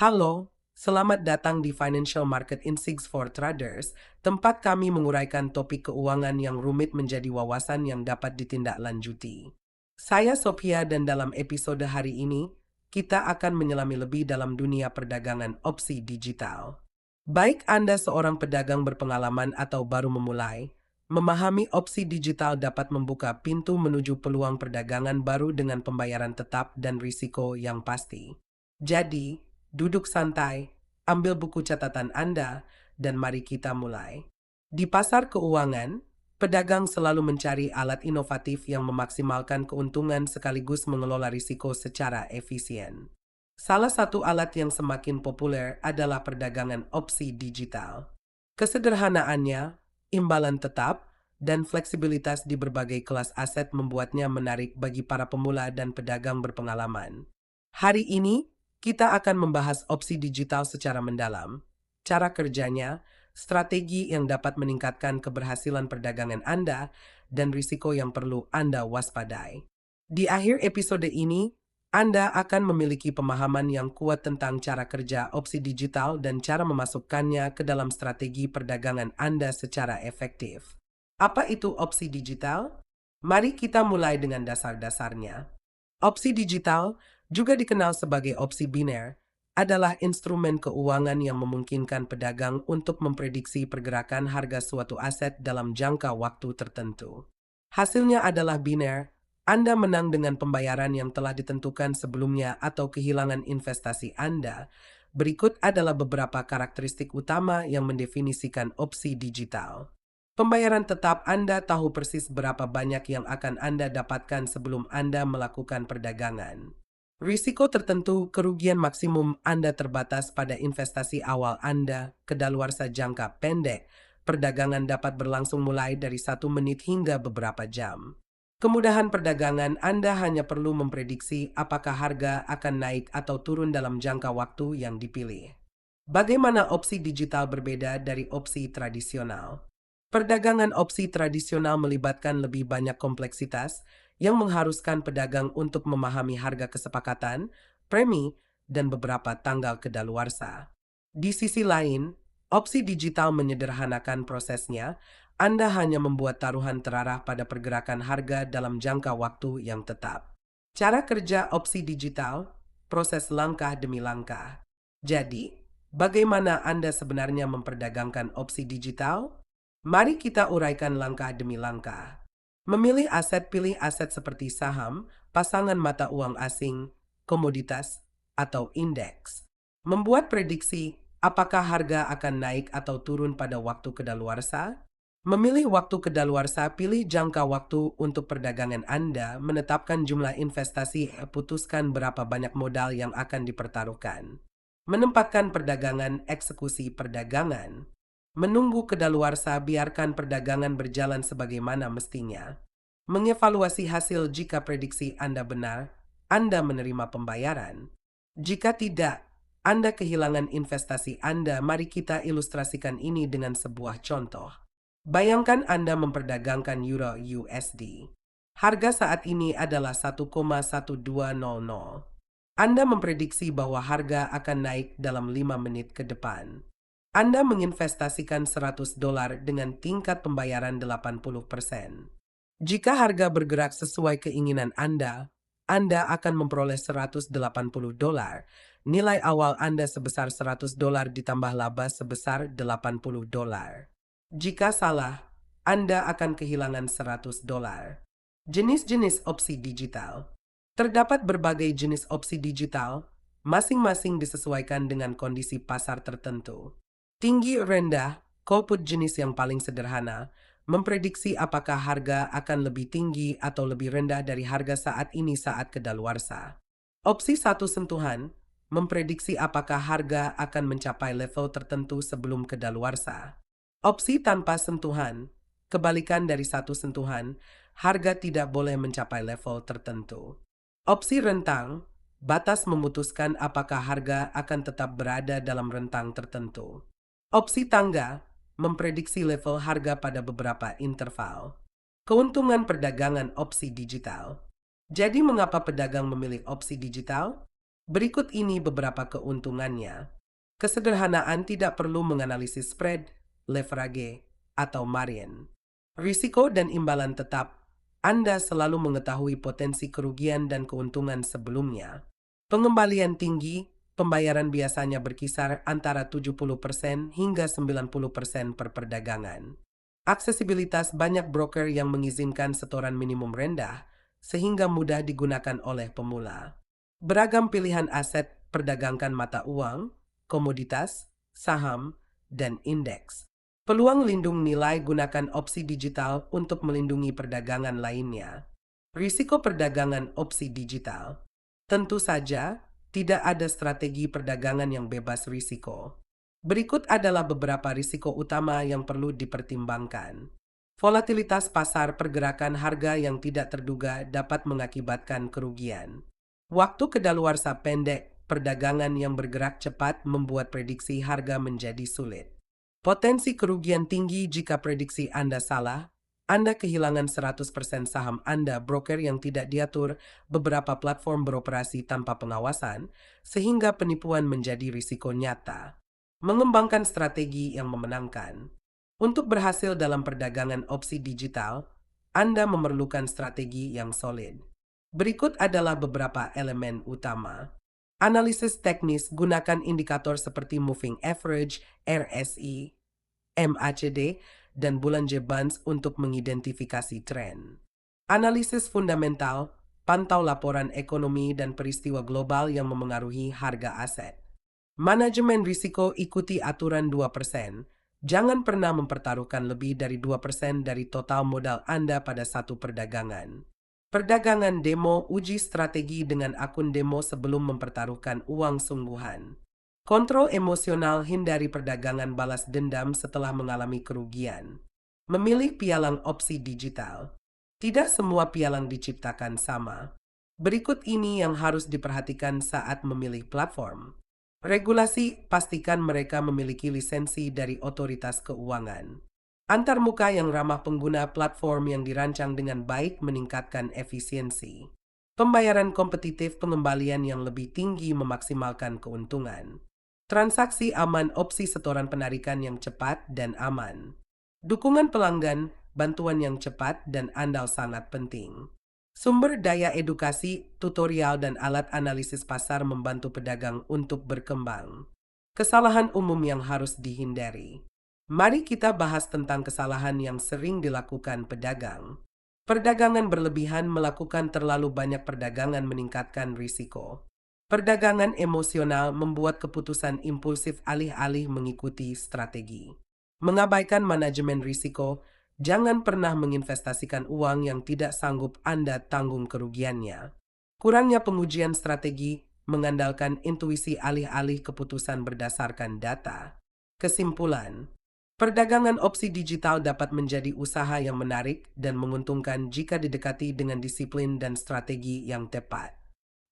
Halo, selamat datang di Financial Market Insights for Traders, tempat kami menguraikan topik keuangan yang rumit menjadi wawasan yang dapat ditindaklanjuti. Saya Sophia dan dalam episode hari ini, kita akan menyelami lebih dalam dunia perdagangan opsi digital. Baik Anda seorang pedagang berpengalaman atau baru memulai, memahami opsi digital dapat membuka pintu menuju peluang perdagangan baru dengan pembayaran tetap dan risiko yang pasti. Jadi, duduk santai, ambil buku catatan Anda, dan mari kita mulai. Di pasar keuangan, pedagang selalu mencari alat inovatif yang memaksimalkan keuntungan sekaligus mengelola risiko secara efisien. Salah satu alat yang semakin populer adalah perdagangan opsi digital. Kesederhanaannya, imbalan tetap, dan fleksibilitas di berbagai kelas aset membuatnya menarik bagi para pemula dan pedagang berpengalaman. Hari ini, kita akan membahas opsi digital secara mendalam, cara kerjanya, strategi yang dapat meningkatkan keberhasilan perdagangan Anda, dan risiko yang perlu Anda waspadai. Di akhir episode ini, Anda akan memiliki pemahaman yang kuat tentang cara kerja opsi digital dan cara memasukkannya ke dalam strategi perdagangan Anda secara efektif. Apa itu opsi digital? Mari kita mulai dengan dasar-dasarnya. Opsi digital, juga dikenal sebagai opsi biner, adalah instrumen keuangan yang memungkinkan pedagang untuk memprediksi pergerakan harga suatu aset dalam jangka waktu tertentu. Hasilnya adalah biner, Anda menang dengan pembayaran yang telah ditentukan sebelumnya atau kehilangan investasi Anda. Berikut adalah beberapa karakteristik utama yang mendefinisikan opsi digital. Pembayaran tetap, Anda tahu persis berapa banyak yang akan Anda dapatkan sebelum Anda melakukan perdagangan. Risiko tertentu, kerugian maksimum Anda terbatas pada investasi awal Anda, kedaluarsa jangka pendek. Perdagangan dapat berlangsung mulai dari 1 menit hingga beberapa jam. Kemudahan perdagangan, Anda hanya perlu memprediksi apakah harga akan naik atau turun dalam jangka waktu yang dipilih. Bagaimana opsi digital berbeda dari opsi tradisional? Perdagangan opsi tradisional melibatkan lebih banyak kompleksitas yang mengharuskan pedagang untuk memahami harga kesepakatan, premi, dan beberapa tanggal kedaluarsa. Di sisi lain, opsi digital menyederhanakan prosesnya. Anda hanya membuat taruhan terarah pada pergerakan harga dalam jangka waktu yang tetap. Cara kerja opsi digital, proses langkah demi langkah. Jadi, bagaimana Anda sebenarnya memperdagangkan opsi digital? Mari kita uraikan langkah demi langkah. Memilih aset, pilih aset seperti saham, pasangan mata uang asing, komoditas, atau indeks. Membuat prediksi apakah harga akan naik atau turun pada waktu kedaluarsa. Memilih waktu kedaluarsa, pilih jangka waktu untuk perdagangan Anda, menetapkan jumlah investasi, putuskan berapa banyak modal yang akan dipertaruhkan. Menempatkan perdagangan, eksekusi perdagangan. Menunggu kedaluarsa, biarkan perdagangan berjalan sebagaimana mestinya. Mengevaluasi hasil, jika prediksi Anda benar, Anda menerima pembayaran. Jika tidak, Anda kehilangan investasi Anda. Mari kita ilustrasikan ini dengan sebuah contoh. Bayangkan Anda memperdagangkan Euro USD. Harga saat ini adalah 1,1200. Anda memprediksi bahwa harga akan naik dalam 5 menit ke depan. Anda menginvestasikan $100 dengan tingkat pembayaran 80%. Jika harga bergerak sesuai keinginan Anda akan memperoleh $180. Nilai awal Anda sebesar $100 ditambah laba sebesar $80. Jika salah, Anda akan kehilangan $100. Jenis-jenis opsi digital. Terdapat berbagai jenis opsi digital, masing-masing disesuaikan dengan kondisi pasar tertentu. Tinggi rendah, call put jenis yang paling sederhana, memprediksi apakah harga akan lebih tinggi atau lebih rendah dari harga saat ini saat kedaluarsa. Opsi satu sentuhan, memprediksi apakah harga akan mencapai level tertentu sebelum kedaluarsa. Opsi tanpa sentuhan, kebalikan dari satu sentuhan, harga tidak boleh mencapai level tertentu. Opsi rentang, batas memutuskan apakah harga akan tetap berada dalam rentang tertentu. Opsi tangga, memprediksi level harga pada beberapa interval. Keuntungan perdagangan opsi digital. Jadi mengapa pedagang memilih opsi digital? Berikut ini beberapa keuntungannya. Kesederhanaan, tidak perlu menganalisis spread, leverage, atau margin. Risiko dan imbalan tetap. Anda selalu mengetahui potensi kerugian dan keuntungan sebelumnya. Pengembalian tinggi, pembayaran biasanya berkisar antara 70% hingga 90% per perdagangan. Aksesibilitas, banyak broker yang mengizinkan setoran minimum rendah, sehingga mudah digunakan oleh pemula. Beragam pilihan aset, perdagangkan mata uang, komoditas, saham, dan indeks. Peluang lindung nilai, gunakan opsi digital untuk melindungi perdagangan lainnya. Risiko perdagangan opsi digital. Tentu saja, tidak ada strategi perdagangan yang bebas risiko. Berikut adalah beberapa risiko utama yang perlu dipertimbangkan. Volatilitas pasar, pergerakan harga yang tidak terduga dapat mengakibatkan kerugian. Waktu kedaluarsa pendek, perdagangan yang bergerak cepat membuat prediksi harga menjadi sulit. Potensi kerugian tinggi jika prediksi Anda salah. Anda kehilangan 100% saham Anda. Broker yang tidak diatur, beberapa platform beroperasi tanpa pengawasan, sehingga penipuan menjadi risiko nyata. Mengembangkan strategi yang memenangkan. Untuk berhasil dalam perdagangan opsi digital, Anda memerlukan strategi yang solid. Berikut adalah beberapa elemen utama. Analisis teknis, gunakan indikator seperti Moving Average, RSI, MACD, dan Bollinger Bands untuk mengidentifikasi tren. Analisis fundamental, pantau laporan ekonomi dan peristiwa global yang memengaruhi harga aset. Manajemen risiko, ikuti aturan 2%. Jangan pernah mempertaruhkan lebih dari 2% dari total modal Anda pada satu perdagangan. Perdagangan demo, uji strategi dengan akun demo sebelum mempertaruhkan uang sungguhan. Kontrol emosional, hindari perdagangan balas dendam setelah mengalami kerugian. Memilih pialang opsi digital. Tidak semua pialang diciptakan sama. Berikut ini yang harus diperhatikan saat memilih platform. Regulasi, pastikan mereka memiliki lisensi dari otoritas keuangan. Antarmuka yang ramah pengguna, platform yang dirancang dengan baik meningkatkan efisiensi. Pembayaran kompetitif, pengembalian yang lebih tinggi memaksimalkan keuntungan. Transaksi aman, opsi setoran penarikan yang cepat dan aman. Dukungan pelanggan, bantuan yang cepat dan andal sangat penting. Sumber daya edukasi, tutorial dan alat analisis pasar membantu pedagang untuk berkembang. Kesalahan umum yang harus dihindari. Mari kita bahas tentang kesalahan yang sering dilakukan pedagang. Perdagangan berlebihan, melakukan terlalu banyak perdagangan meningkatkan risiko. Perdagangan emosional, membuat keputusan impulsif alih-alih mengikuti strategi. Mengabaikan manajemen risiko, jangan pernah menginvestasikan uang yang tidak sanggup Anda tanggung kerugiannya. Kurangnya pengujian strategi, mengandalkan intuisi alih-alih keputusan berdasarkan data. Kesimpulan, perdagangan opsi digital dapat menjadi usaha yang menarik dan menguntungkan jika didekati dengan disiplin dan strategi yang tepat.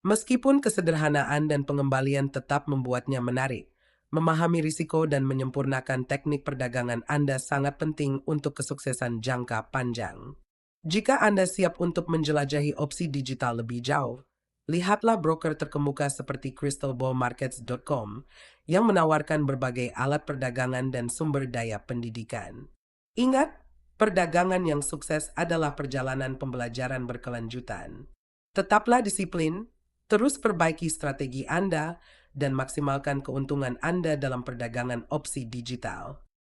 Meskipun kesederhanaan dan pengembalian tetap membuatnya menarik, memahami risiko dan menyempurnakan teknik perdagangan Anda sangat penting untuk kesuksesan jangka panjang. Jika Anda siap untuk menjelajahi opsi digital lebih jauh, lihatlah broker terkemuka seperti crystalballmarkets.com yang menawarkan berbagai alat perdagangan dan sumber daya pendidikan. Ingat, perdagangan yang sukses adalah perjalanan pembelajaran berkelanjutan. Tetaplah disiplin, terus perbaiki strategi Anda, dan maksimalkan keuntungan Anda dalam perdagangan opsi digital.